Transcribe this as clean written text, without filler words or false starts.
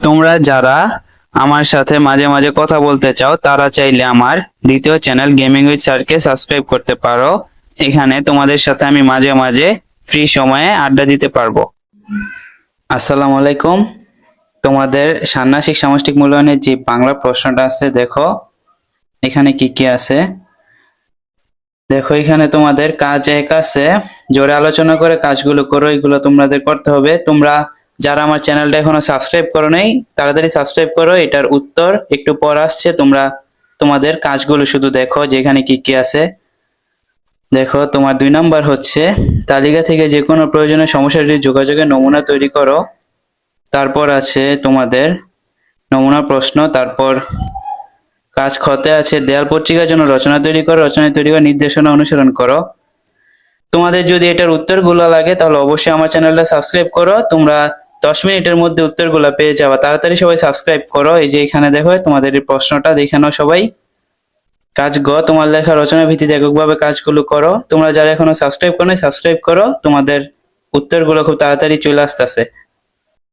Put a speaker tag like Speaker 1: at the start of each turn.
Speaker 1: তোমরা যারা আমার সাথে মাঝে মাঝে কথা বলতে চাও তারা চাইলে আমার দ্বিতীয় চ্যানেল গেমিং উইথ স্যারকে সাবস্ক্রাইব করতে পারো। এখানে তোমাদের সাথে আমি মাঝে মাঝে ফ্রি সময়ে আড্ডা দিতে পারবো। আসসালামু আলাইকুম। তোমাদের ষান্মাসিক সামষ্টিক মূল্যায়নের যে বাংলা প্রশ্নটা আছে দেখো এখানে কি কি আছে। দেখো এখানে তোমাদের কাজ 1 আছে, জোরে আলোচনা করে কাজগুলো করো, এগুলো তোমাদের করতে হবে। তোমরা যারা আমার চ্যানেলটা এখনো সাবস্ক্রাইব করো নাই তাড়াতাড়ি সাবস্ক্রাইব করো। এটার উত্তর একটু পর আসছে, তোমরা তোমাদের কাজগুলো শুধু দেখো যে এখানে কি কি আছে। দেখো তোমার 2 নাম্বার হচ্ছে তালিকা থেকে যে কোনো প্রয়োজনীয় সমস্যাটি যোগাযোগের নমুনা তৈরি করো। তারপর আছে তোমাদের নমুনা প্রশ্ন। তারপর কাজ খতে আছে দেয়াল পত্রিকার জন্য রচনা তৈরি করো, রচনা তৈরি করে নির্দেশনা অনুসরণ করো। তোমাদের যদি এটার উত্তরগুলো লাগে তাহলে অবশ্যই আমার চ্যানেলটা সাবস্ক্রাইব করো। তোমরা 10 মিনিটের মধ্যে উত্তরগুলো পেয়ে যাবে, তাড়াতাড়ি সবাই সাবস্ক্রাইব করো। এই যে এখানে দেখো তোমাদের এই প্রশ্নটা দেখে নাও সবাই। কাজ গ, তোমার লেখা রচনা ভিত্তিতে এককভাবে কাজগুলো করো। তোমরা যারা এখনো সাবস্ক্রাইব করো সাবস্ক্রাইব করো, তোমাদের উত্তরগুলো খুব তাড়াতাড়ি চলে আসতেছে।